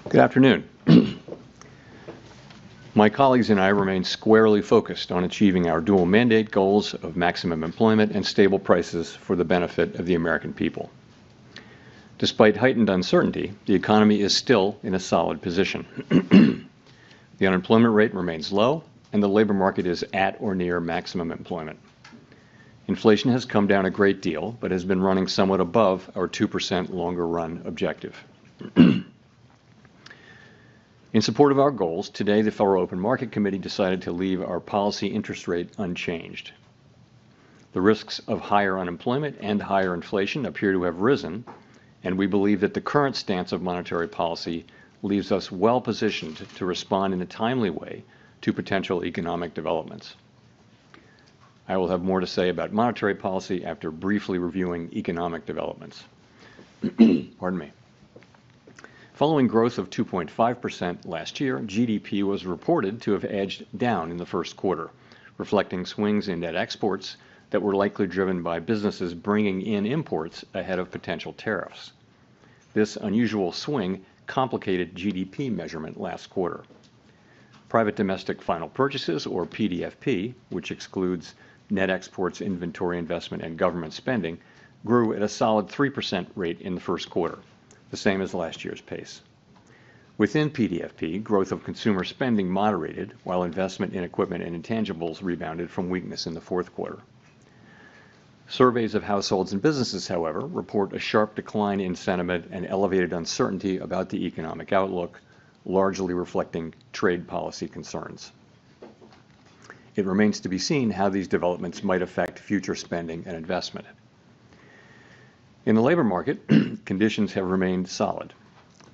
Good afternoon. My colleagues and I remain squarely focused on achieving our dual mandate goals of maximum employment and stable prices for the benefit of the American people. Despite heightened uncertainty, the economy is still in a solid position. The unemployment rate remains low, and the labor market is at or near maximum employment. Inflation has come down a great deal, but has been running somewhat above our 2% longer run objective. In support of our goals, today the Federal Open Market Committee decided to leave our policy interest rate unchanged. The risks of higher unemployment and higher inflation appear to have risen, and we believe that the current stance of monetary policy leaves us well positioned to respond in a timely way to potential economic developments. I will have more to say about monetary policy after briefly reviewing economic developments. Pardon me. Following growth of 2.5% last year, GDP was reported to have edged down in the first quarter, reflecting swings in net exports that were likely driven by businesses bringing in imports ahead of potential tariffs. This unusual swing complicated GDP measurement last quarter. Private domestic final purchases, or PDFP, which excludes net exports, inventory investment, and government spending, grew at a solid 3% rate in the first quarter, the same as last year's pace. Within PDFP, growth of consumer spending moderated, while investment in equipment and intangibles rebounded from weakness in the fourth quarter. Surveys of households and businesses, however, report a sharp decline in sentiment and elevated uncertainty about the economic outlook, largely reflecting trade policy concerns. It remains to be seen how these developments might affect future spending and investment. In the labor market, conditions have remained solid.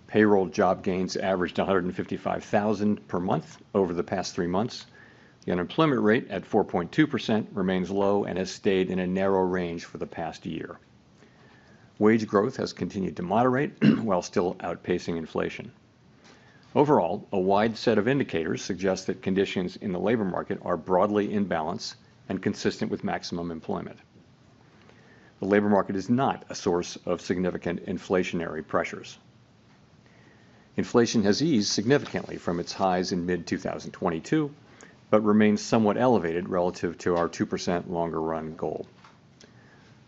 Payroll job gains averaged 155,000 per month over the past 3 months. The unemployment rate at 4.2% remains low and has stayed in a narrow range for the past year. Wage growth has continued to moderate while still outpacing inflation. Overall, a wide set of indicators suggest that conditions in the labor market are broadly in balance and consistent with maximum employment. The labor market is not a source of significant inflationary pressures. Inflation has eased significantly from its highs in mid-2022, but remains somewhat elevated relative to our 2% longer run goal.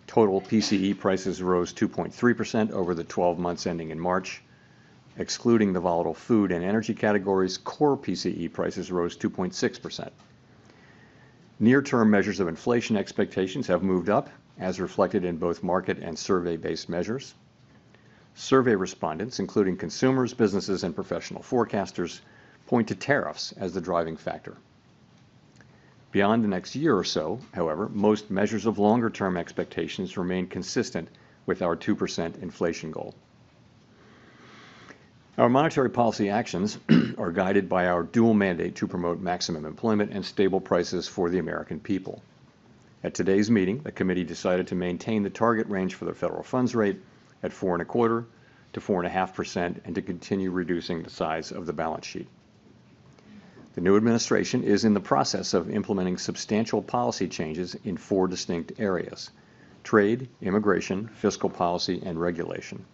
Total PCE prices rose 2.3% over the 12 months ending in March. Excluding the volatile food and energy categories, core PCE prices rose 2.6%. Near-term measures of inflation expectations have moved up, as reflected in both market and survey-based measures. Survey respondents, including consumers, businesses, and professional forecasters, point to tariffs as the driving factor. Beyond the next year or so, however, most measures of longer-term expectations remain consistent with our 2% inflation goal. Our monetary policy actions are guided by our dual mandate to promote maximum employment and stable prices for the American people. At today's meeting, the committee decided to maintain the target range for the federal funds rate at 4.25% to 4.5% and to continue reducing the size of the balance sheet. The new administration is in the process of implementing substantial policy changes in 4 distinct areas: trade, immigration, fiscal policy, and regulation.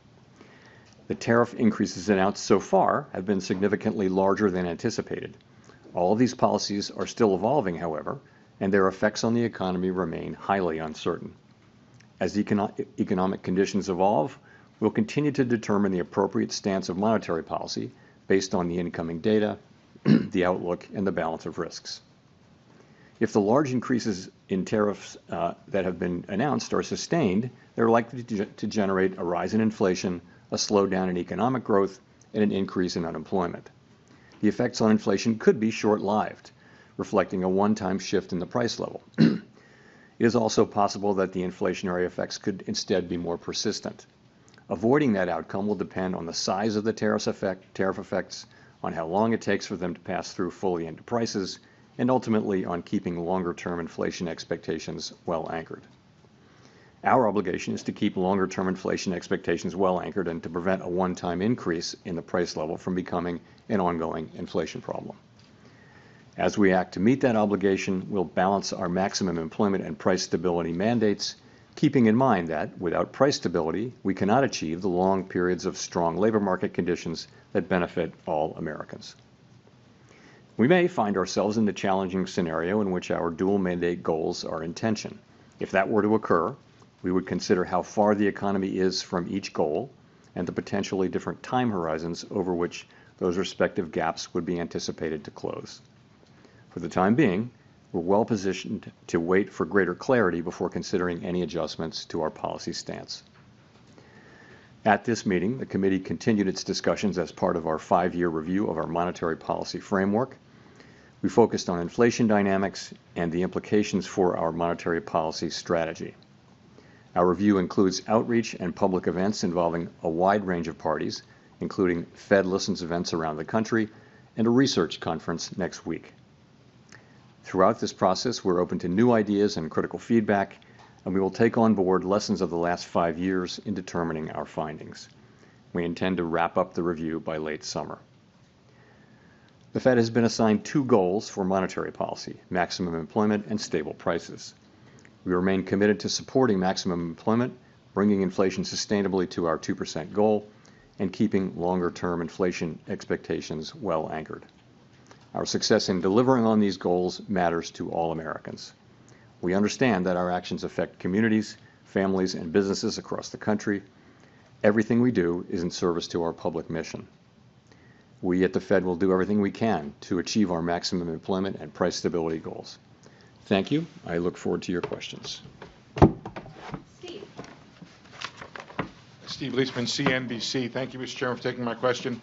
The tariff increases announced so far have been significantly larger than anticipated. All of these policies are still evolving, however, and their effects on the economy remain highly uncertain. As economic conditions evolve, we'll continue to determine the appropriate stance of monetary policy based on the incoming data, the outlook, and the balance of risks. If the large increases in tariffs that have been announced are sustained, they're likely to generate a rise in inflation, a slowdown in economic growth, and an increase in unemployment. The effects on inflation could be short-lived, reflecting a one-time shift in the price level. It is also possible that the inflationary effects could instead be more persistent. Avoiding that outcome will depend on the size of the tariff effects, on how long it takes for them to pass through fully into prices, and ultimately on keeping longer-term inflation expectations well anchored. Our obligation is to keep longer-term inflation expectations well anchored and to prevent a one-time increase in the price level from becoming an ongoing inflation problem. As we act to meet that obligation, we'll balance our maximum employment and price stability mandates, keeping in mind that without price stability, we cannot achieve the long periods of strong labor market conditions that benefit all Americans. We may find ourselves in the challenging scenario in which our dual mandate goals are in tension. If that were to occur, we would consider how far the economy is from each goal and the potentially different time horizons over which those respective gaps would be anticipated to close. For the time being, we're well positioned to wait for greater clarity before considering any adjustments to our policy stance. At this meeting, the committee continued its discussions as part of our 5-year review of our monetary policy framework. We focused on inflation dynamics and the implications for our monetary policy strategy. Our review includes outreach and public events involving a wide range of parties, including Fed Listens events around the country and a research conference next week. Throughout this process, we're open to new ideas and critical feedback, and we will take on board lessons of the last 5 years in determining our findings. We intend to wrap up the review by late summer. The Fed has been assigned 2 goals for monetary policy: maximum employment and stable prices. We remain committed to supporting maximum employment, bringing inflation sustainably to our 2% goal, and keeping longer-term inflation expectations well anchored. Our success in delivering on these goals matters to all Americans. We understand that our actions affect communities, families, and businesses across the country. Everything we do is in service to our public mission. We at the Fed will do everything we can to achieve our maximum employment and price stability goals. Thank you. I look forward to your questions. Steve. Steve Leisman, CNBC. Thank you, Mr. Chairman, for taking my question.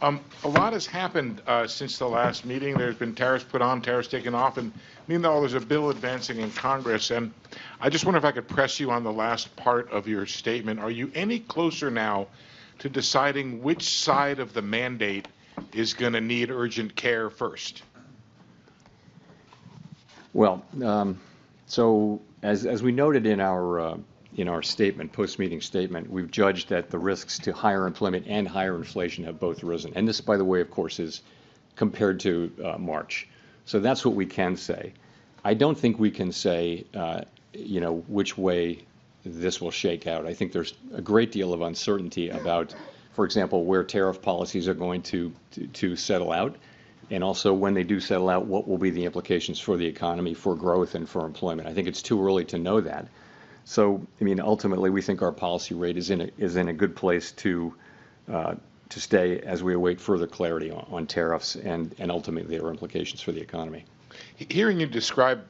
A lot has happened since the last meeting. There's been tariffs put on, tariffs taken off, and meanwhile there's a bill advancing in Congress. And I just wonder if I could press you on the last part of your statement. Are you any closer now to deciding which side of the mandate is going to need urgent care first? Well, so as we noted in our statement, post-meeting statement, we've judged that the risks to higher employment and higher inflation have both risen. And this, by the way, of course, is compared to March. So that's what we can say. I don't think we can say, which way this will shake out. I think there's a great deal of uncertainty about, for example, where tariff policies are going to settle out, and also when they do settle out, what will be the implications for the economy, for growth, and for employment. I think it's too early to know that. So, ultimately, we think our policy rate is in a good place to stay as we await further clarity on tariffs and ultimately their implications for the economy. Hearing you describe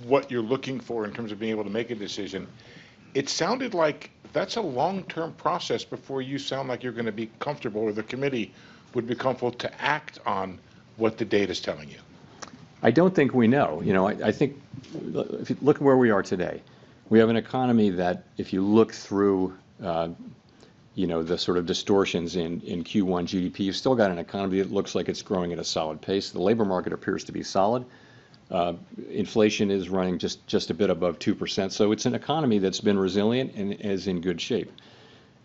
what you're looking for in terms of being able to make a decision, it sounded like that's a long-term process before you sound like you're going to be comfortable, or the committee would be comfortable to act on what the data is telling you. I don't think we know. I think if you look at where we are today, we have an economy that, if you look through, the sort of distortions in Q1 GDP, you've still got an economy that looks like it's growing at a solid pace. The labor market appears to be solid. Inflation is running just a bit above 2%. So it's an economy that's been resilient and is in good shape.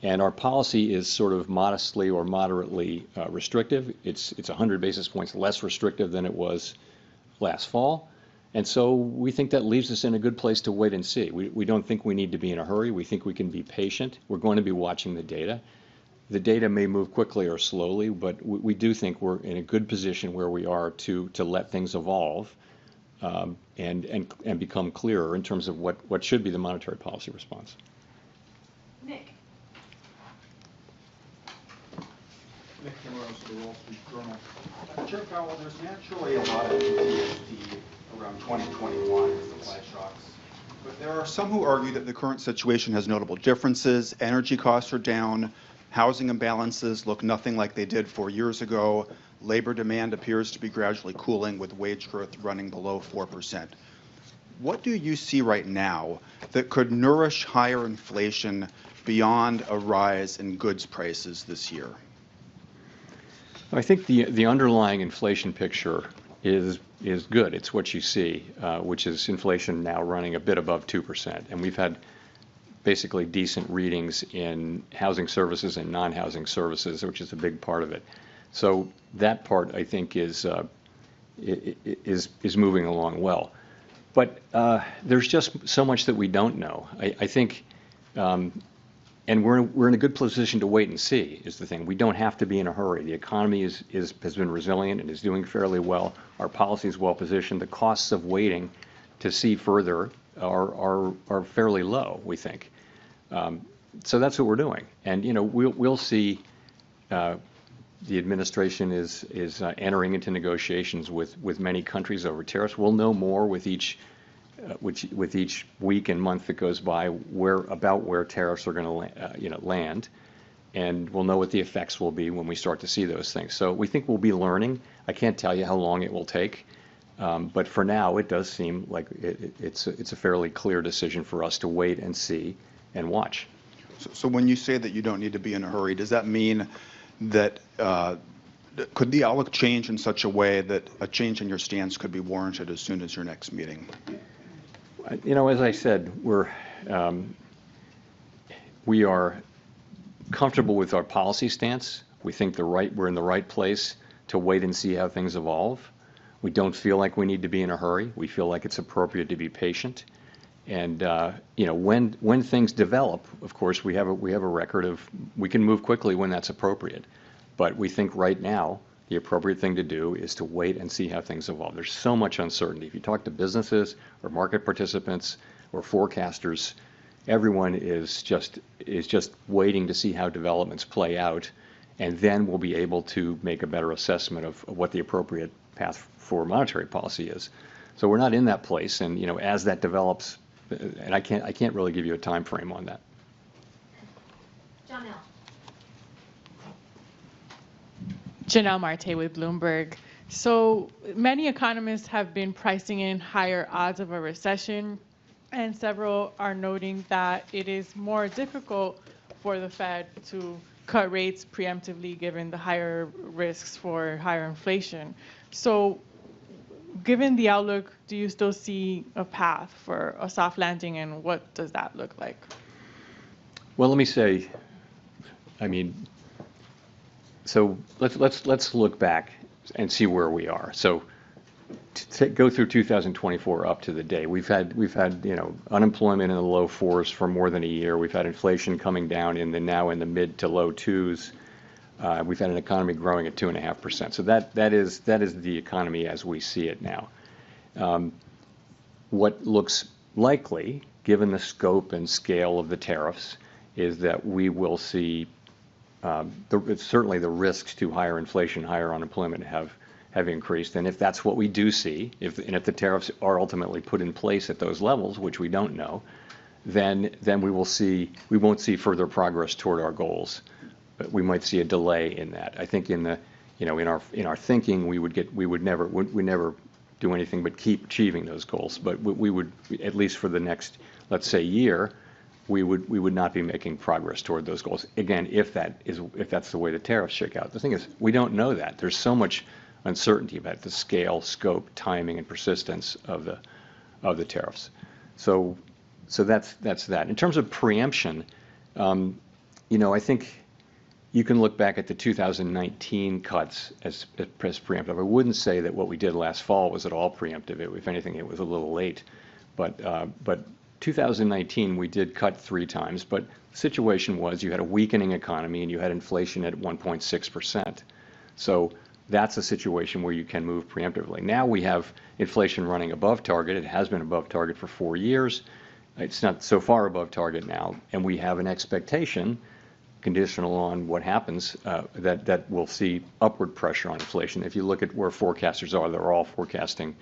And our policy is sort of modestly or moderately restrictive. It's 100 basis points less restrictive than it was last fall. And so we think that leaves us in a good place to wait and see. We don't think we need to be in a hurry. We think we can be patient. We're going to be watching the data. The data may move quickly or slowly, but we do think we're in a good position where we are to let things evolve and become clearer in terms of what should be the monetary policy response. Nick. Nick Timrose of the Wall Street Journal. Chair Powell, there's naturally a lot of PTSD around 2021 supply shocks. But there are some who argue that the current situation has notable differences. Energy costs are down. Housing imbalances look nothing like they did 4 years ago. Labor demand appears to be gradually cooling, with wage growth running below 4%. What do you see right now that could nourish higher inflation beyond a rise in goods prices this year? I think the underlying inflation picture is good. It's what you see, which is inflation now running a bit above 2%. And we've had basically decent readings in housing services and non-housing services, which is a big part of it. So that part, I think, is moving along well. But there's just so much that we don't know. I think, and we're in a good position to wait and see is the thing. We don't have to be in a hurry. The economy has been resilient and is doing fairly well. Our policy is well positioned. The costs of waiting to see further are fairly low, we think. So that's what we're doing. And we'll see. The administration is entering into negotiations with many countries over tariffs. We'll know more with each week and month that goes by where tariffs are going to land, and we'll know what the effects will be when we start to see those things. So we think we'll be learning. I can't tell you how long it will take, but for now it does seem like it's a fairly clear decision for us to wait and see and watch. So when you say that you don't need to be in a hurry, does that mean that could the outlook change in such a way that a change in your stance could be warranted as soon as your next meeting? As I said, we are comfortable with our policy stance. We think we're in the right place to wait and see how things evolve. We don't feel like we need to be in a hurry. We feel like it's appropriate to be patient. And when things develop, of course, we have a record of we can move quickly when that's appropriate. But we think right now the appropriate thing to do is to wait and see how things evolve. There's so much uncertainty. If you talk to businesses or market participants or forecasters, everyone is just waiting to see how developments play out, and then we'll be able to make a better assessment of what the appropriate path for monetary policy is. So we're not in that place, and as that develops, and I can't really give you a time frame on that. John L. Janelle Marte with Bloomberg. So many economists have been pricing in higher odds of a recession, and several are noting that it is more difficult for the Fed to cut rates preemptively given the higher risks for higher inflation. So given the outlook, do you still see a path for a soft landing, and what does that look like? Well, let me say, so let's look back and see where we are. So to go through 2024 up to the day, we've had unemployment in the low 4s for more than a year. We've had inflation coming down now in the mid to low 2s. We've had an economy growing at 2.5%. So that is the economy as we see it now. What looks likely, given the scope and scale of the tariffs, is that we will see certainly the risks to higher inflation, higher unemployment have increased. And if that's what we do see, if the tariffs are ultimately put in place at those levels, which we don't know, then we won't see further progress toward our goals. But we might see a delay in that. I think in our thinking we would never do anything but keep achieving those goals. But we would, at least for the next, let's say, year, we would not be making progress toward those goals. Again, if that's the way the tariffs shake out. The thing is, we don't know that. There's so much uncertainty about the scale, scope, timing, and persistence of the tariffs. So that's that. In terms of preemption, I think you can look back at the 2019 cuts as preemptive. I wouldn't say that what we did last fall was at all preemptive. If anything, it was a little late. But 2019, we did cut 3 times, but the situation was you had a weakening economy and you had inflation at 1.6%. So that's a situation where you can move preemptively. Now we have inflation running above target. It has been above target for 4 years. It's not so far above target now, and we have an expectation, conditional on what happens, that we'll see upward pressure on inflation. If you look at where forecasters are, they're all forecasting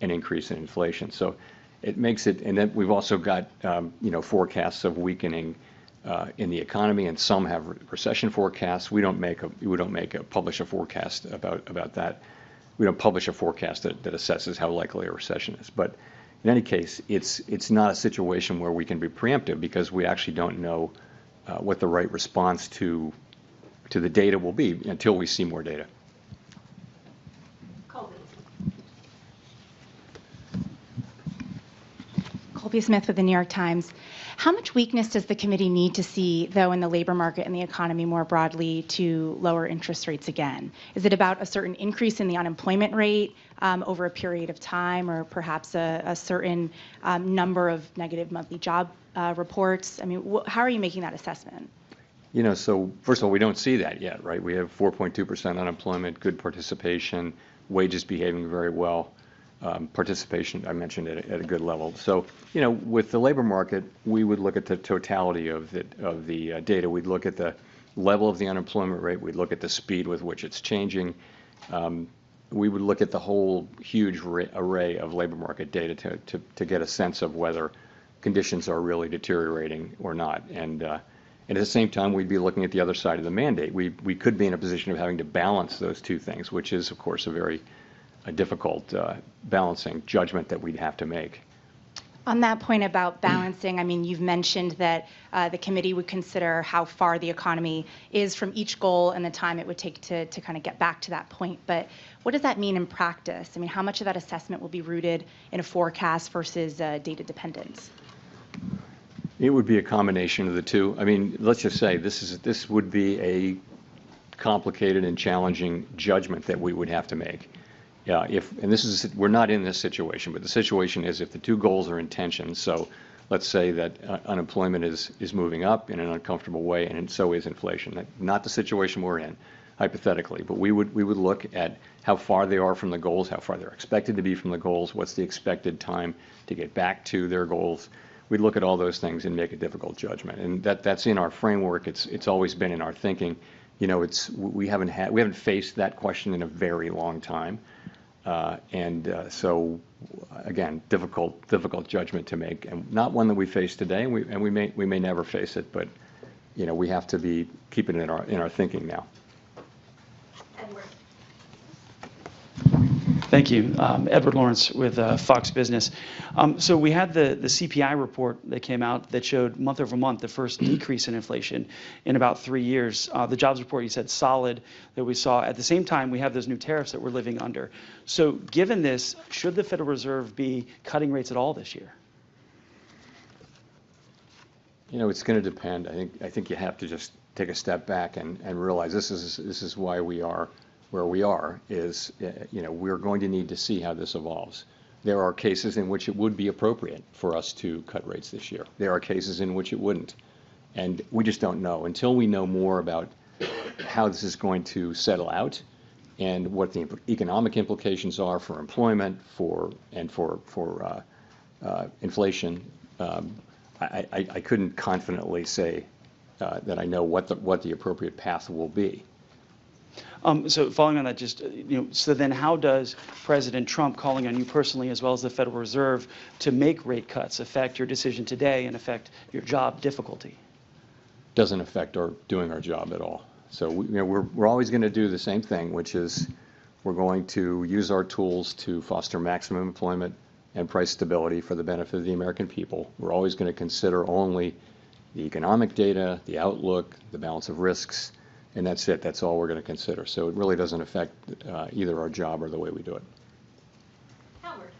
an increase in inflation. So it makes it, and then we've also got forecasts of weakening in the economy, and some have recession forecasts. We don't publish a forecast about that. We don't publish a forecast that assesses how likely a recession is. But in any case, it's not a situation where we can be preemptive because we actually don't know what the right response to the data will be until we see more data. Colby. Colby Smith with the New York Times. How much weakness does the committee need to see, though, in the labor market and the economy more broadly to lower interest rates again? Is it about a certain increase in the unemployment rate over a period of time, or perhaps a certain number of negative monthly job reports? I mean, how are you making that assessment? You know, so first of all, we don't see that yet, right? We have 4.2% unemployment, good participation, wages behaving very well, participation, I mentioned, at a good level. So, you know, with the labor market, we would look at the totality of the data. We'd look at the level of the unemployment rate. We'd look at the speed with which it's changing. We would look at the whole huge array of labor market data to get a sense of whether conditions are really deteriorating or not. And at the same time, we'd be looking at the other side of the mandate. We could be in a position of having to balance those two things, which is, of course, a very difficult balancing judgment that we'd have to make. On that point about balancing, I mean, you've mentioned that the committee would consider how far the economy is from each goal and the time it would take to kind of get back to that point. But what does that mean in practice? I mean, how much of that assessment will be rooted in a forecast versus data dependence? It would be a combination of the two. I mean, let's just say this would be a complicated and challenging judgment that we would have to make. Yeah, we're not in this situation, but the situation is if the two goals are in tension. So let's say that unemployment is moving up in an uncomfortable way, and so is inflation. Not the situation we're in, hypothetically, but we would look at how far they are from the goals, how far they're expected to be from the goals, what's the expected time to get back to their goals. We'd look at all those things and make a difficult judgment, and that's in our framework. It's always been in our thinking. You know, we haven't faced that question in a very long time, so again, difficult judgment to make, and not one that we face today, and we may never face it, but you know, we have to be keeping it in our thinking now. Edward. Thank you. Edward Lawrence with Fox Business. So we had the CPI report that came out that showed month over month the first decrease in inflation in about 3 years. The jobs report, you said, solid, that we saw. At the same time, we have those new tariffs that we're living under. So given this, should the Federal Reserve be cutting rates at all this year? You know, it's going to depend. I think you have to just take a step back and realize this is why we are where we are. Is you know, we're going to need to see how this evolves. There are cases in which it would be appropriate for us to cut rates this year. There are cases in which it wouldn't, and we just don't know until we know more about how this is going to settle out and what the economic implications are for employment, for inflation. I couldn't confidently say that I know what the appropriate path will be. So following on that, just so then how does President Trump calling on you personally, as well as the Federal Reserve, to make rate cuts affect your decision today and affect your job difficulty? Doesn't affect our doing our job at all. So we're always going to do the same thing, which is we're going to use our tools to foster maximum employment and price stability for the benefit of the American people. We're always going to consider only the economic data, the outlook, the balance of risks, and that's it. That's all we're going to consider. So it really doesn't affect either our job or the way we do it. Howard.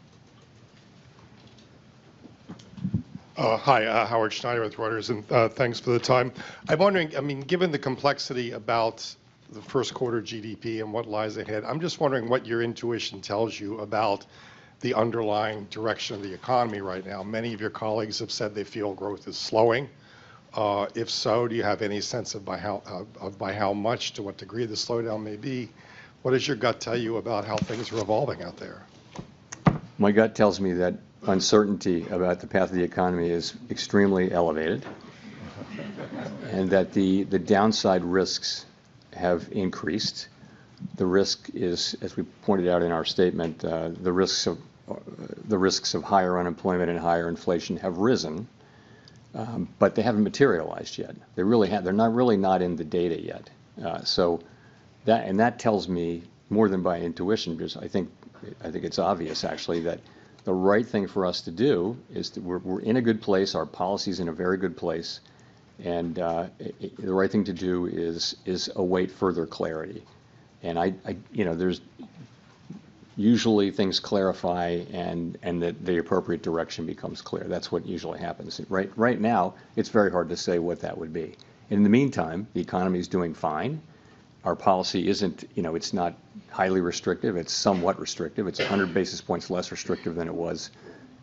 Hi, Howard Schneider with Reuters, and thanks for the time. I'm wondering, I mean, given the complexity about the first quarter GDP and what lies ahead, I'm just wondering what your intuition tells you about the underlying direction of the economy right now. Many of your colleagues have said they feel growth is slowing. If so, do you have any sense of by how much, to what degree the slowdown may be? What does your gut tell you about how things are evolving out there? My gut tells me that uncertainty about the path of the economy is extremely elevated, and that the downside risks have increased. The risk is, as we pointed out in our statement, the risks of higher unemployment and higher inflation have risen. But they haven't materialized yet. They're not really in the data yet. So that tells me more than by intuition, because I think it's obvious actually that the right thing for us to do is we're in a good place. Our policy's in a very good place, and the right thing to do is await further clarity. And usually things clarify and that the appropriate direction becomes clear. That's what usually happens. Right now, it's very hard to say what that would be. In the meantime, the economy is doing fine. Our policy isn't, it's not highly restrictive. It's somewhat restrictive. It's 100 basis points less restrictive than it was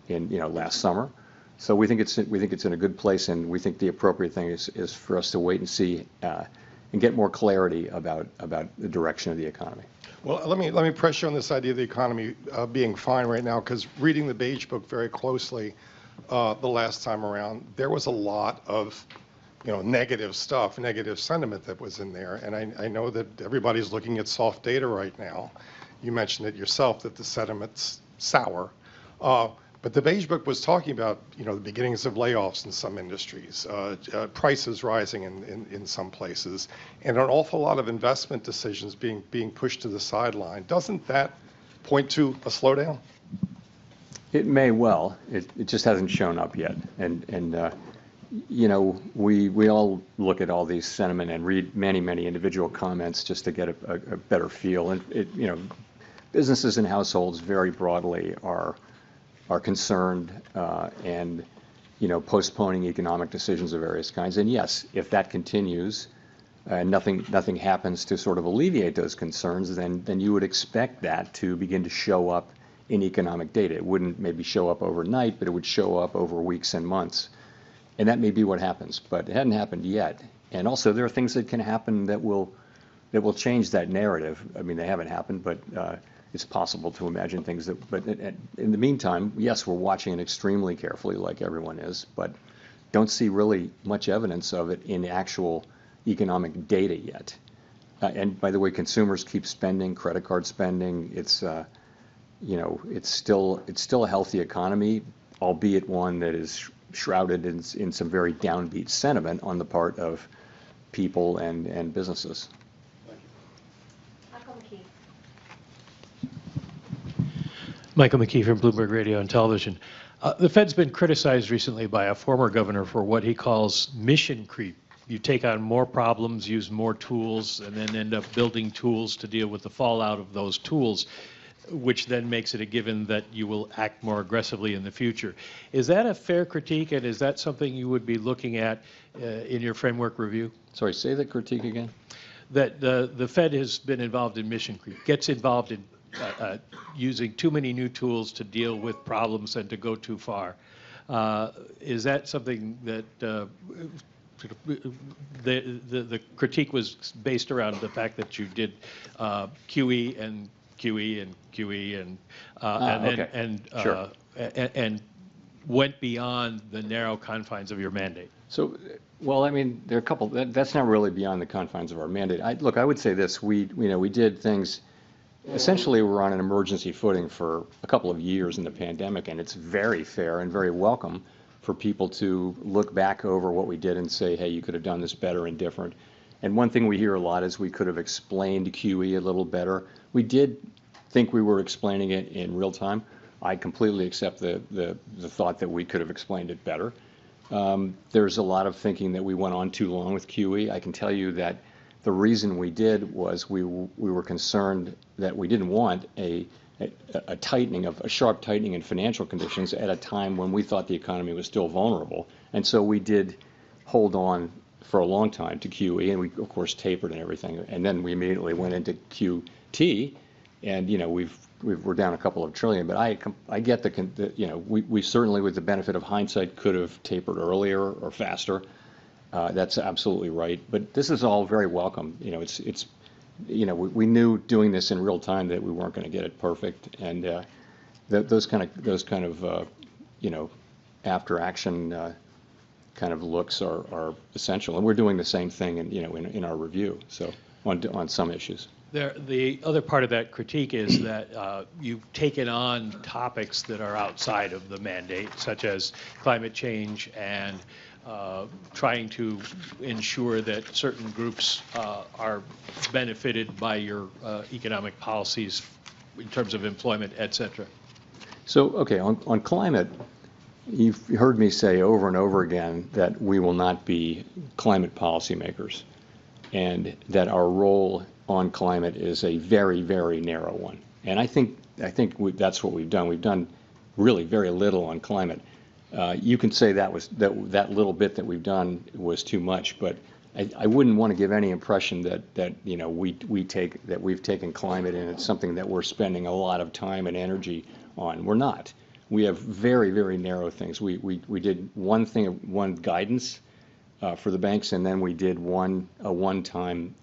in, last summer. So we think it's in a good place, and we think the appropriate thing is for us to wait and see and get more clarity about the direction of the economy. Well, let me press you on this idea of the economy being fine right now, because reading the Beige Book very closely the last time around, there was a lot of negative stuff, negative sentiment that was in there. And I know that everybody's looking at soft data right now. You mentioned it yourself that the sentiment's sour. But the Beige Book was talking about, the beginnings of layoffs in some industries, prices rising in some places, and an awful lot of investment decisions being pushed to the sideline. Doesn't that point to a slowdown? It may well. It just hasn't shown up yet. And we all look at all these sentiment and read many individual comments just to get a better feel. And businesses and households very broadly are concerned and postponing economic decisions of various kinds. And yes, if that continues and nothing happens to sort of alleviate those concerns, then you would expect that to begin to show up in economic data. It wouldn't maybe show up overnight, but it would show up over weeks and months. And that may be what happens, but it hadn't happened yet. And also there are things that can happen that will change that narrative. I mean, they haven't happened, but it's possible to imagine things but in the meantime, yes, we're watching it extremely carefully like everyone is, but don't see really much evidence of it in actual economic data yet. And by the way, consumers keep spending, credit card spending. It's still a healthy economy, albeit one that is shrouded in some very downbeat sentiment on the part of people and businesses. Michael McKee from Bloomberg Radio and Television. The Fed's been criticized recently by a former governor for what he calls mission creep. You take on more problems, use more tools, and then end up building tools to deal with the fallout of those tools, which then makes it a given that you will act more aggressively in the future. Is that a fair critique, and is that something you would be looking at in your framework review? Sorry, say the critique again. That the Fed has been involved in mission creep, gets involved in using too many new tools to deal with problems and to go too far. Is that something that the critique was based around the fact that you did QE and QE and QE and went beyond the narrow confines of your mandate? So, well, I mean, there are a couple. That's not really beyond the confines of our mandate. Look, I would say this: we did things. Essentially, we're on an emergency footing for a couple of years in the pandemic, and it's very fair and very welcome for people to look back over what we did and say, hey, you could have done this better and different. And one thing we hear a lot is we could have explained QE a little better. We did think we were explaining it in real time. I completely accept the thought that we could have explained it better. There's a lot of thinking that we went on too long with QE. I can tell you that the reason we did was we were concerned that we didn't want a sharp tightening in financial conditions at a time when we thought the economy was still vulnerable. And so we did hold on for a long time to QE, and we of course tapered and everything. And then we immediately went into QT, and we're down a couple of trillion. But I get we certainly, with the benefit of hindsight, could have tapered earlier or faster. That's absolutely right. But this is all very welcome. We knew doing this in real time that we weren't going to get it perfect, and those kind of after action kind of looks are essential. And we're doing the same thing in our review. So on some issues. The other part of that critique is that you've taken on topics that are outside of the mandate, such as climate change and trying to ensure that certain groups are benefited by your economic policies in terms of employment, et cetera. So, okay, on climate, you've heard me say over and over again that we will not be climate policymakers, and that our role on climate is a very, very narrow one. And I think that's what we've done. We've done really very little on climate. You can say that little bit that we've done was too much, but I wouldn't want to give any impression that we've taken climate and it's something that we're spending a lot of time and energy on. We're not. We have very, very narrow things. We did one guidance for the banks, and then we did a one-time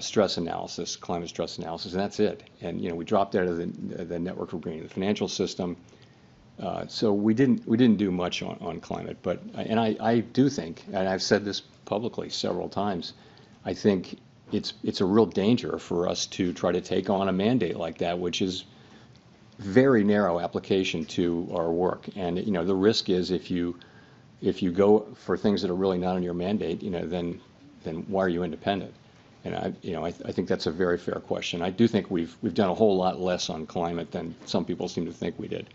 stress analysis, climate stress analysis, and that's it. And we dropped out of the network of greening the financial system. So we didn't do much on climate, but I do think, and I've said this publicly several times, I think it's a real danger for us to try to take on a mandate like that, which is very narrow application to our work. And the risk is if you go for things that are really not on your mandate, then why are you independent? And I think that's a very fair question. I do think we've done a whole lot less on climate than some people seem to think we did.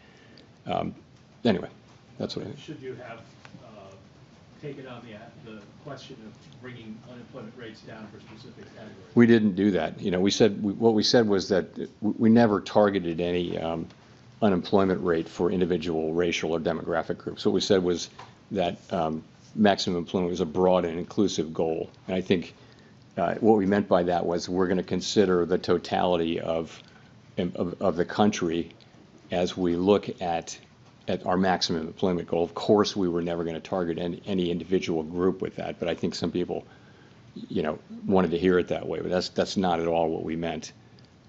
Anyway, that's what I think. Should you have taken on the question of bringing unemployment rates down for specific categories? We didn't do that. What we said was that we never targeted any unemployment rate for individual racial or demographic groups. What we said was that maximum employment was a broad and inclusive goal. And I think what we meant by that was we're going to consider the totality of the country as we look at our maximum employment goal. Of course, we were never going to target any individual group with that, but I think some people, wanted to hear it that way. But that's not at all what we meant.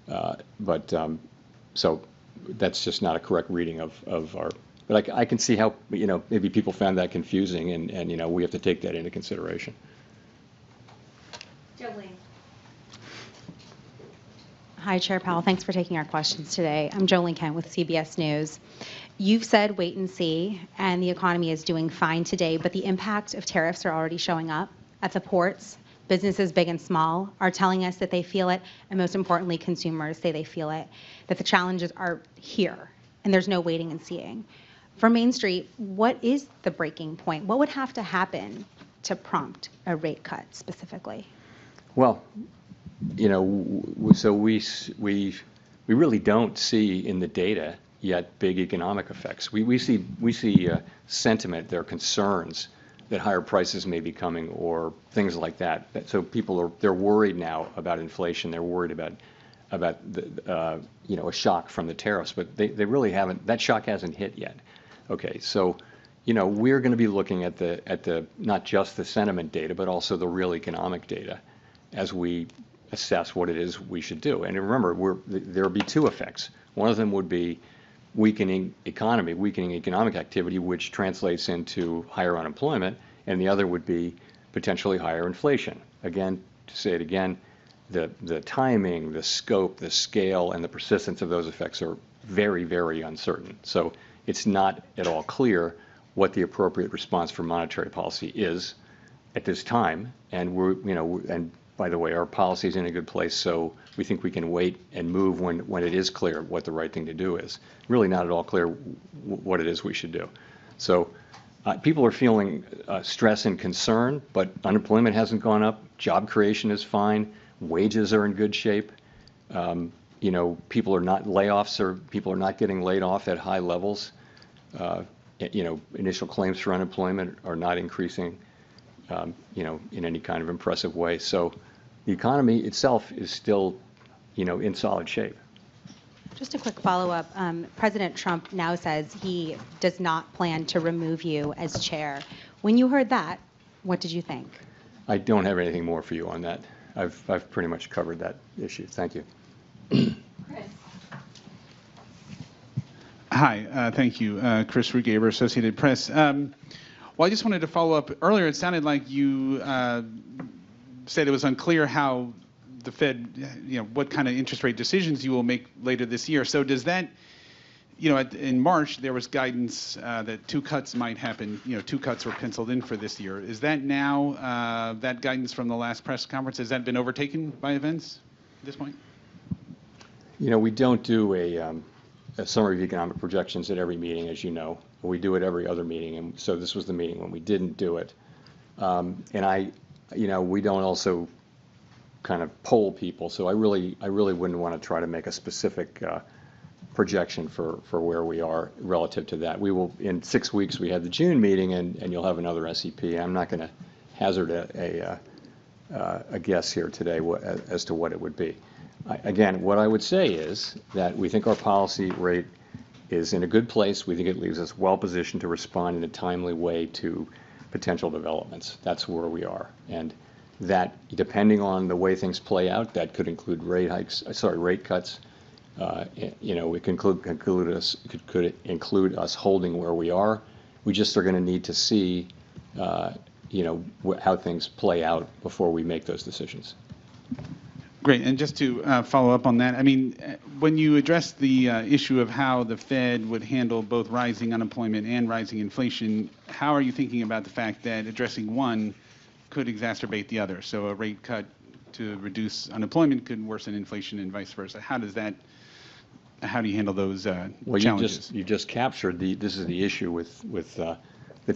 So that's just not a correct reading of our. But I can see how maybe people found that confusing, and we have to take that into consideration. Jolene. Hi, Chair Powell. Thanks for taking our questions today. I'm Jolene Kent with CBS News. You've said wait and see, and the economy is doing fine today, but the impact of tariffs are already showing up at the ports. Businesses big and small are telling us that they feel it, and most importantly, consumers say they feel it, that the challenges are here, and there's no waiting and seeing. For Main Street, what is the breaking point? What would have to happen to prompt a rate cut specifically? Well, so we really don't see in the data yet big economic effects. We see sentiment, there are concerns that higher prices may be coming or things like that. So they're worried now about inflation. They're worried about a shock from the tariffs, but they really haven't. That shock hasn't hit yet. Okay, so we're going to be looking at the not just the sentiment data, but also the real economic data as we assess what it is we should do. And remember, there will be two effects. One of them would be weakening economic activity, which translates into higher unemployment, and the other would be potentially higher inflation. Again, to say it again, the timing, the scope, the scale, and the persistence of those effects are very, very uncertain. So it's not at all clear what the appropriate response for monetary policy is at this time. And and by the way, our policy is in a good place, so we think we can wait and move when it is clear what the right thing to do is. Really not at all clear what it is we should do. So people are feeling stress and concern, but unemployment hasn't gone up. Job creation is fine. Wages are in good shape. People are not layoffs, or people are not getting laid off at high levels. Initial claims for unemployment are not increasing, in any kind of impressive way. So the economy itself is still, in solid shape. Just a quick follow-up. President Trump now says he does not plan to remove you as chair. When you heard that, what did you think? I don't have anything more for you on that. I've pretty much covered that issue. Thank you. Chris. Hi, thank you. Chris Rugaber, Associated Press. Well, I just wanted to follow up. Earlier, it sounded like you said it was unclear how the Fed, what kind of interest rate decisions you will make later this year. So does that, in March, there was guidance that 2 cuts might happen. 2 cuts were penciled in for this year. Is that now, that guidance from the last press conference, has that been overtaken by events at this point? We don't do a summary of economic projections at every meeting, as you know. We do it every other meeting, and so this was the meeting when we didn't do it. We don't also kind of poll people. So I really wouldn't want to try to make a specific projection for where we are relative to that. We will, in 6 weeks, we had the June meeting, and you'll have another SEP. I'm not going to hazard a guess here today as to what it would be. Again, what I would say is that we think our policy rate is in a good place. We think it leaves us well positioned to respond in a timely way to potential developments. That's where we are. And that, depending on the way things play out, that could include rate cuts. It could include us holding where we are. We just are going to need to see, how things play out before we make those decisions. Great. And just to follow up on that, I mean, when you address the issue of how the Fed would handle both rising unemployment and rising inflation, how are you thinking about the fact that addressing one could exacerbate the other? So a rate cut to reduce unemployment could worsen inflation and vice versa. How do you handle those challenges? You just captured this is the issue with the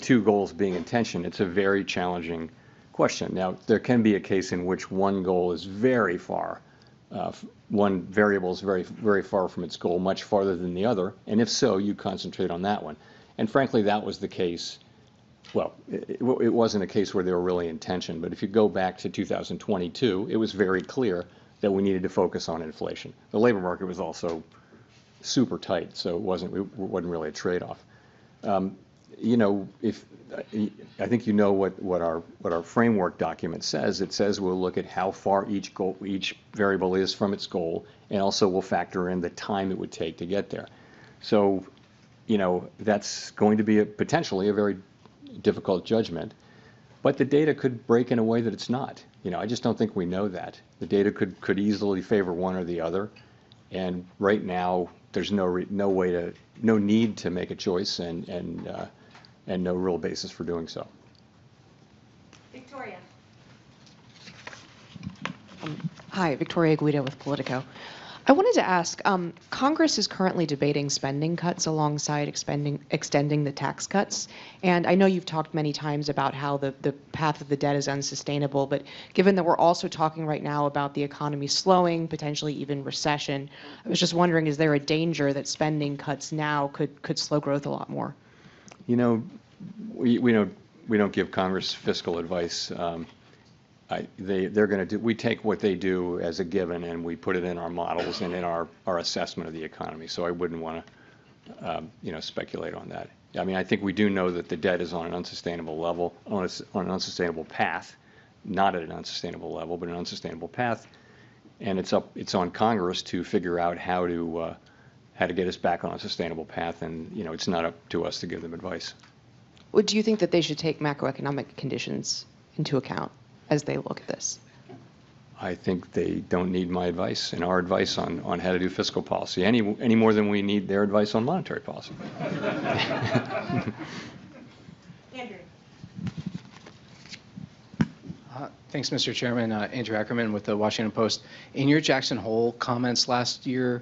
two goals being in tension. It's a very challenging question. Now, there can be a case in which one goal is very far, one variable is very, very far from its goal, much farther than the other, and if so, you concentrate on that one. And frankly, that was the case. Well, it wasn't a case where they were really in tension, but if you go back to 2022, it was very clear that we needed to focus on inflation. The labor market was also super tight, so it wasn't really a trade-off. I think what our framework document says. It says we'll look at how far each variable is from its goal, and also we'll factor in the time it would take to get there. So, that's going to be potentially a very difficult judgment, but the data could break in a way that it's not. I just don't think we know that. The data could easily favor one or the other, and right now there's no need to make a choice, and no real basis for doing so. Victoria. Hi, Victoria Guido with Politico. I wanted to ask, Congress is currently debating spending cuts alongside extending the tax cuts. And I know you've talked many times about how the path of the debt is unsustainable, but given that we're also talking right now about the economy slowing, potentially even recession, I was just wondering, is there a danger that spending cuts now could slow growth a lot more? We don't give Congress fiscal advice. They're going to do. We take what they do as a given, and we put it in our models and in our assessment of the economy. So I wouldn't want to speculate on that. I mean, I think we do know that the debt is on an unsustainable level, on an unsustainable path, not at an unsustainable level, but an unsustainable path, and it's on Congress to figure out how to get us back on a sustainable path, and it's not up to us to give them advice. Well, do you think that they should take macroeconomic conditions into account as they look at this? I think they don't need my advice and our advice on how to do fiscal policy any more than we need their advice on monetary policy. Andrew. Thanks, Mr. Chairman. Andrew Ackerman with the Washington Post. In your Jackson Hole comments last year,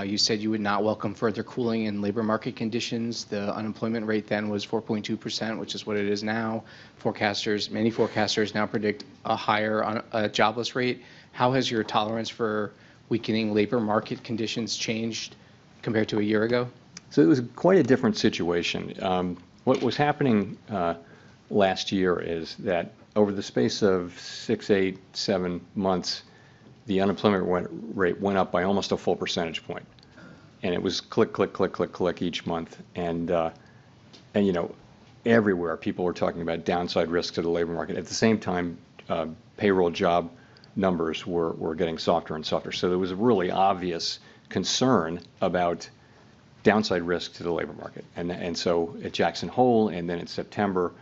you said you would not welcome further cooling in labor market conditions. The unemployment rate then was 4.2%, which is what it is now. Many forecasters now predict a higher jobless rate. How has your tolerance for weakening labor market conditions changed compared to a year ago? So it was quite a different situation. What was happening last year is that over the space of 6, 8, 7 months, the unemployment rate went up by almost a full percentage point, and it was click, click, click, click, click each month, and everywhere people were talking about downside risk to the labor market. At the same time, payroll job numbers were getting softer and softer. So there was a really obvious concern about downside risk to the labor market, and so at Jackson Hole, and then in September,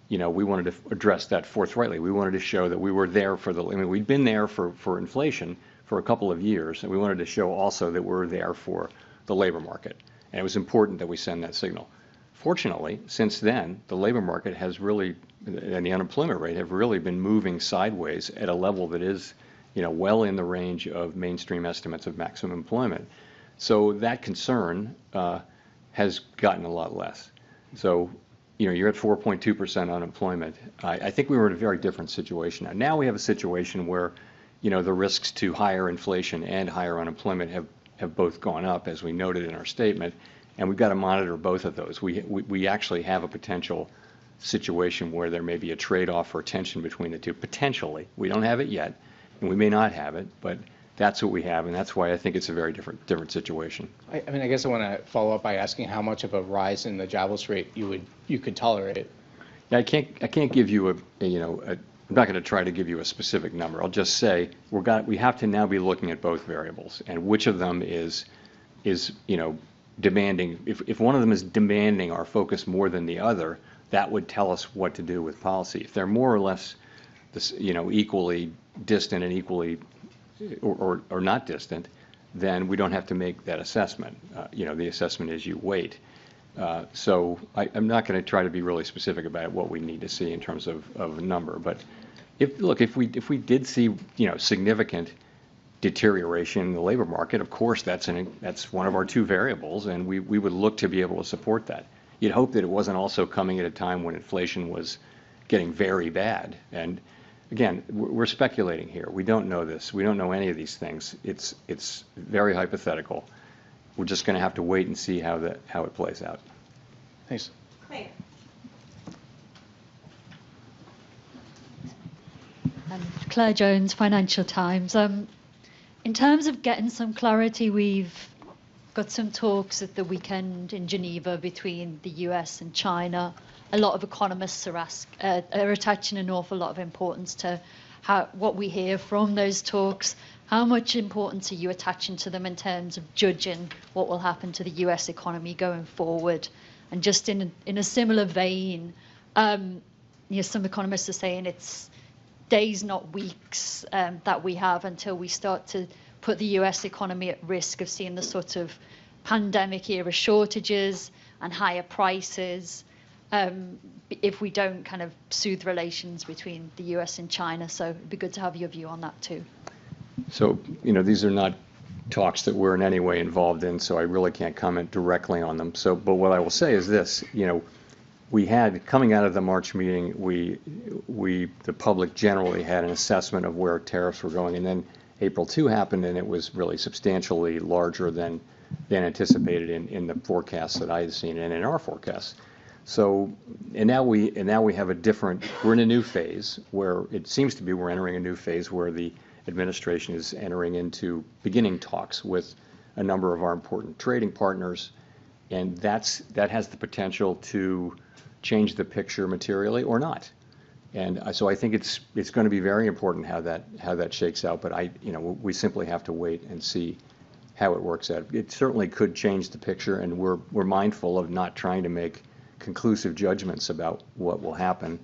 we wanted to address that forthrightly. We wanted to show that we were there we'd been there for inflation for a couple of years, and we wanted to show also that we're there for the labor market. And it was important that we send that signal. Fortunately, since then, the labor market has really, and the unemployment rate have really been moving sideways at a level that is, well in the range of mainstream estimates of maximum employment. So that concern has gotten a lot less. So, you're at 4.2% unemployment. I think we were in a very different situation. Now we have a situation where, the risks to higher inflation and higher unemployment have both gone up, as we noted in our statement, and we've got to monitor both of those. We actually have a potential situation where there may be a trade-off or tension between the two, potentially. We don't have it yet, and we may not have it, but that's what we have, and that's why I think it's a very different situation. I mean, I guess I want to follow up by asking how much of a rise in the jobless rate you could tolerate. I can't give you I'm not going to try to give you a specific number. I'll just say we have to now be looking at both variables and which of them is demanding. If one of them is demanding our focus more than the other, that would tell us what to do with policy. If they're more or less equally distant and equally or not distant, then we don't have to make that assessment. The assessment is you wait. So I'm not going to try to be really specific about what we need to see in terms of a number. But if we did see significant deterioration in the labor market, of course that's one of our two variables, and we would look to be able to support that. You'd hope that it wasn't also coming at a time when inflation was getting very bad. And again, we're speculating here. We don't know this. We don't know any of these things. It's very hypothetical. We're just going to have to wait and see how it plays out. Thanks. Claire. Claire Jones, Financial Times. In terms of getting some clarity, we've got some talks at the weekend in Geneva between the US and China. A lot of economists are attaching an awful lot of importance to what we hear from those talks. How much importance are you attaching to them in terms of judging what will happen to the US economy going forward? And just in a similar vein, some economists are saying it's days, not weeks, that we have until we start to put the US economy at risk of seeing the sort of pandemic-era shortages and higher prices if we don't kind of soothe relations between the US and China. So it'd be good to have your view on that too. So, these are not talks that we're in any way involved in, so I really can't comment directly on them. But what I will say is this, we had, coming out of the March meeting, the public generally had an assessment of where tariffs were going, and then April 2 happened, and it was really substantially larger than anticipated in the forecasts that I had seen and in our forecasts. So, and now we have we're in a new phase where it seems to be we're entering a new phase where the administration is beginning talks with a number of our important trading partners, and that has the potential to change the picture materially or not. And so I think it's going to be very important how that shakes out. But we simply have to wait and see how it works out. It certainly could change the picture, and we're mindful of not trying to make conclusive judgments about what will happen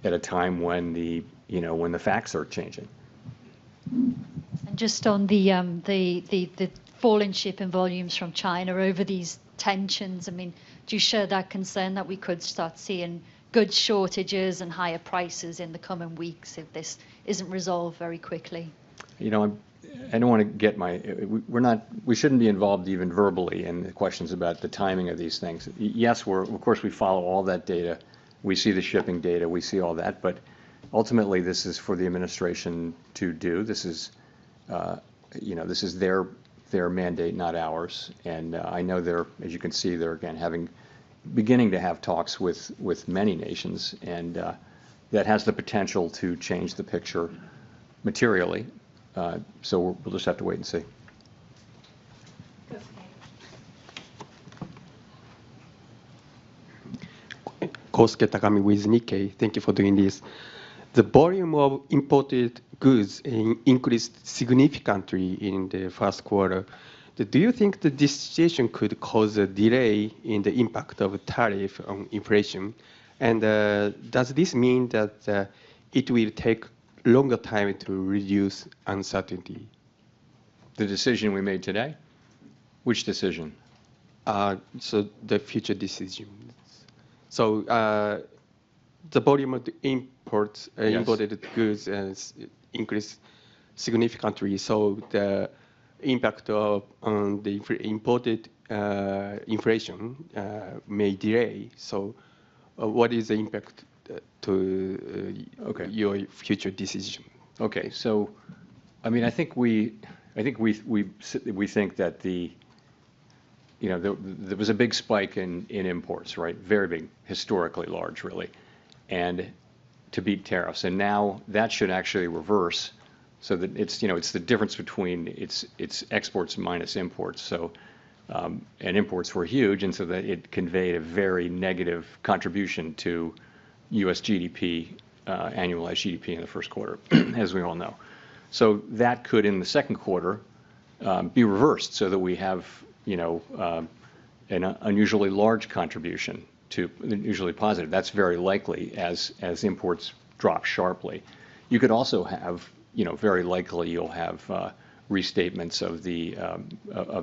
at a time when the facts are changing. And just on the fall in shipping volumes from China over these tensions, I mean, do you share that concern that we could start seeing goods shortages and higher prices in the coming weeks if this isn't resolved very quickly? I don't want to get we shouldn't be involved even verbally in the questions about the timing of these things. Yes, of course we follow all that data. We see the shipping data, we see all that, but ultimately this is for the administration to do. This is their mandate, not ours. And I know as you can see, they're again beginning to have talks with many nations, and that has the potential to change the picture materially. So we'll just have to wait and see. Kosuke Takami with Nikkei. Thank you for doing this. The volume of imported goods increased significantly in the first quarter. Do you think that this situation could cause a delay in the impact of tariff on inflation? And does this mean that it will take longer time to reduce uncertainty? The decision we made today? Which decision? So the future decisions. So the volume of the imported goods has increased significantly. So the impact on the imported inflation may delay. So what is the impact to your future decision? Okay, so I mean, I think we think that there was a big spike in imports, right? Very big, historically large, really, and to beat tariffs. And now that should actually reverse, so that it's the difference between it's exports minus imports. So and imports were huge, and so that it conveyed a very negative contribution to U.S. GDP, annualized GDP in the first quarter, as we all know. So that could, in the second quarter, be reversed, so that we have an unusually large contribution to usually positive. That's very likely as imports drop sharply. You could also have, very likely you'll have restatements of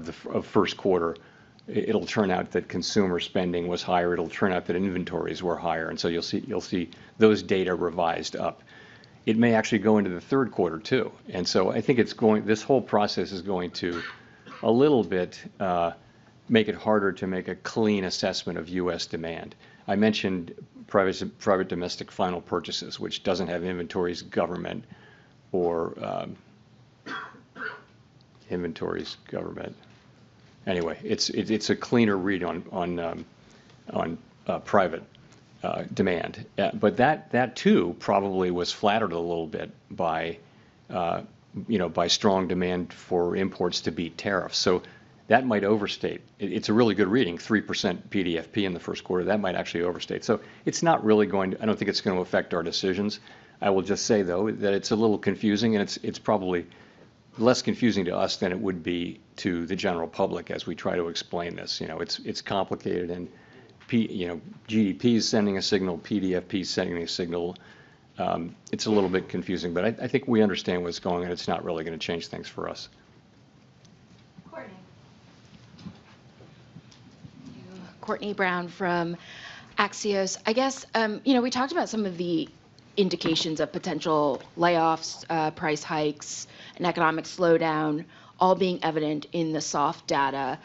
the first quarter. It'll turn out that consumer spending was higher. It'll turn out that inventories were higher, and so you'll see those data revised up. It may actually go into the third quarter too, and so I think this whole process is going to a little bit make it harder to make a clean assessment of U.S. demand. I mentioned private domestic final purchases, which doesn't have inventories, government, or inventories, government. Anyway, it's a cleaner read on private demand, but that too probably was flattered a little bit by by strong demand for imports to beat tariffs. So that might overstate. It's a really good reading, 3% PDFP in the first quarter. That might actually overstate. So it's not really going to, I don't think it's going to affect our decisions. I will just say, though, that it's a little confusing, and it's probably less confusing to us than it would be to the general public as we try to explain this. It's complicated, and GDP is sending a signal, PDFP is sending a signal. It's a little bit confusing, but I think we understand what's going on. It's not really going to change things for us. Courtney Brown from Axios. I guess, we talked about some of the indications of potential layoffs, price hikes, an economic slowdown, all being evident in the soft data.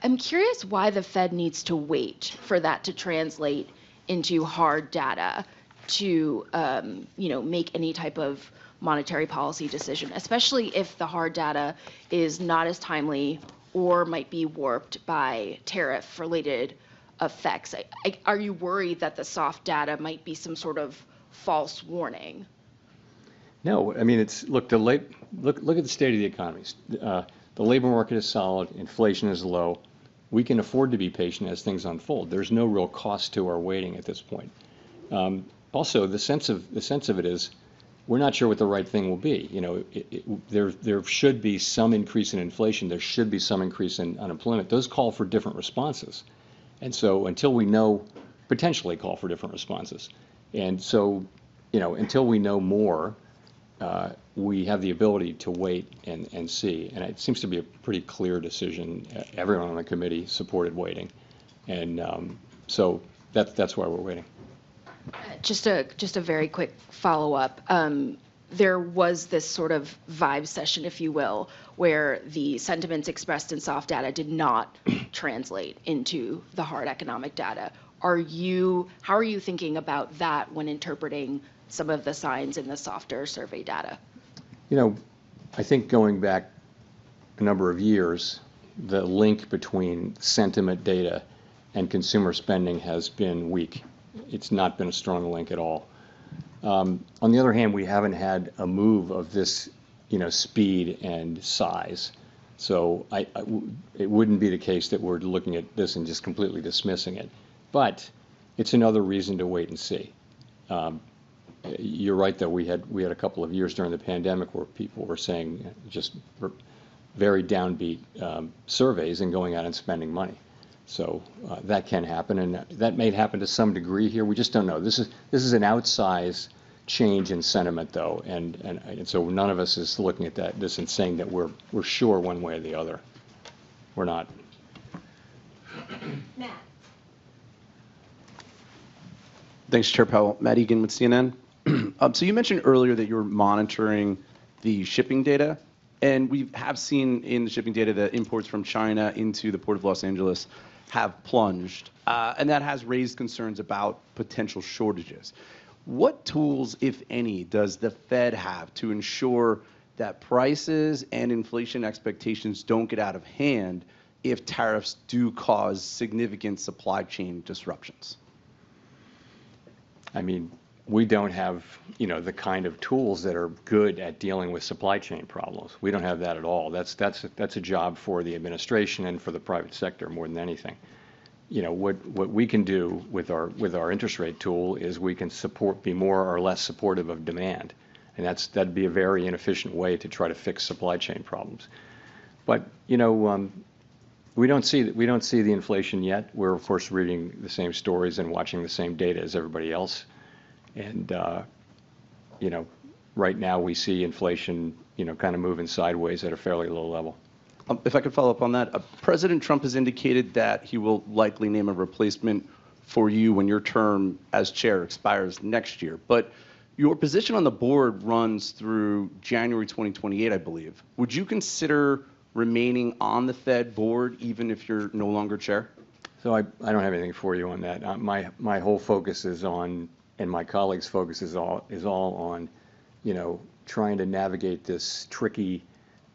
I'm curious why the Fed needs to wait for that to translate into hard data to, make any type of monetary policy decision, especially if the hard data is not as timely or might be warped by tariff-related effects. Are you worried that the soft data might be some sort of false warning? No, I mean, look at the state of the economies. The labor market is solid, inflation is low. We can afford to be patient as things unfold. There's no real cost to our waiting at this point. Also, the sense of it is, we're not sure what the right thing will be. There should be some increase in inflation. There should be some increase in unemployment. Those call for different responses, and so until we know, potentially call for different responses. And so, until we know more, we have the ability to wait and see. And it seems to be a pretty clear decision. Everyone on the committee supported waiting, and so that's why we're waiting. Just a very quick follow-up. There was this sort of vibe session, if you will, where the sentiments expressed in soft data did not translate into the hard economic data. How are you thinking about that when interpreting some of the signs in the softer survey data? I think going back a number of years, the link between sentiment data and consumer spending has been weak. It's not been a strong link at all. On the other hand, we haven't had a move of this, speed and size. So it wouldn't be the case that we're looking at this and just completely dismissing it. But it's another reason to wait and see. You're right that we had a couple of years during the pandemic where people were saying just very downbeat surveys and going out and spending money. So that can happen, and that may happen to some degree here. We just don't know. This is an outsized change in sentiment, though, and so none of us is looking at this and saying that we're sure one way or the other. We're not. Matt. Thanks, Chair Powell. Matt Egan with CNN. So you mentioned earlier that you're monitoring the shipping data, and we have seen in the shipping data that imports from China into the Port of Los Angeles have plunged, and that has raised concerns about potential shortages. What tools, if any, does the Fed have to ensure that prices and inflation expectations don't get out of hand if tariffs do cause significant supply chain disruptions? I mean, we don't have, the kind of tools that are good at dealing with supply chain problems. We don't have that at all. That's a job for the administration and for the private sector more than anything. What we can do with our interest rate tool is we can be more or less supportive of demand, and that'd be a very inefficient way to try to fix supply chain problems. But we don't see the inflation yet. We're of course reading the same stories and watching the same data as everybody else. And, right now we see inflation, kind of moving sideways at a fairly low level. If I could follow up on that, President Trump has indicated that he will likely name a replacement for you when your term as chair expires next year. But your position on the board runs through January 2028, I believe. Would you consider remaining on the Fed board even if you're no longer chair? So I don't have anything for you on that. My whole focus is on, and my colleagues' focus is all on, trying to navigate this tricky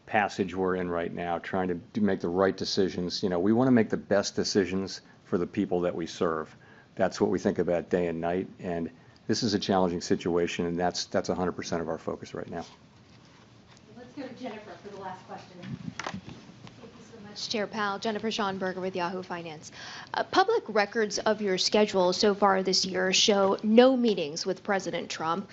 passage we're in right now, trying to make the right decisions. We want to make the best decisions for the people that we serve. That's what we think about day and night, and this is a challenging situation, and that's 100% of our focus right now. Let's go to Jennifer for the last question. Chair Powell, Jennifer Schonberger with Yahoo Finance. Public records of your schedule so far this year show no meetings with President Trump.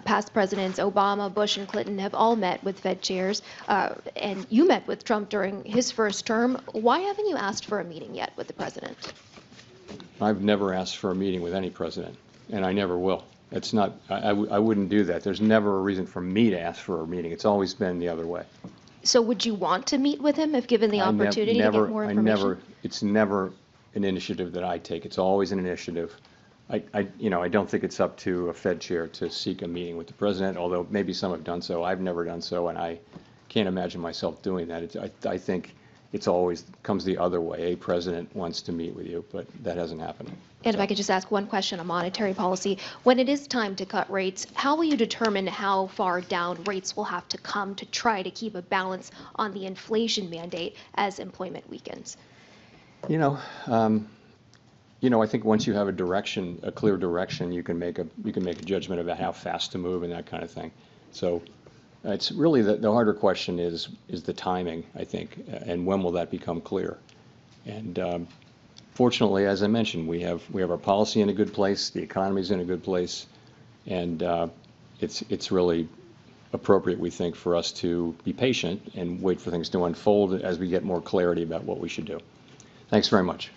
Past presidents Obama, Bush, and Clinton have all met with Fed chairs, and you met with Trump during his first term. Why haven't you asked for a meeting yet with the president? I've never asked for a meeting with any president, and I never will. It's not. I wouldn't do that. There's never a reason for me to ask for a meeting. It's always been the other way. So would you want to meet with him if given the opportunity to get more information? It's never an initiative that I take. It's always an initiative. I don't think it's up to a Fed chair to seek a meeting with the president, although maybe some have done so. I've never done so, and I can't imagine myself doing that. I think it's always comes the other way. A president wants to meet with you, but that hasn't happened. And if I could just ask one question on monetary policy. When it is time to cut rates, how will you determine how far down rates will have to come to try to keep a balance on the inflation mandate as employment weakens? I think once you have a clear direction, you can make a judgment about how fast to move and that kind of thing. So it's really the harder question is the timing, I think, and when will that become clear? And fortunately, as I mentioned, we have our policy in a good place, the economy's in a good place, and it's really appropriate, we think, for us to be patient and wait for things to unfold as we get more clarity about what we should do. Thanks very much.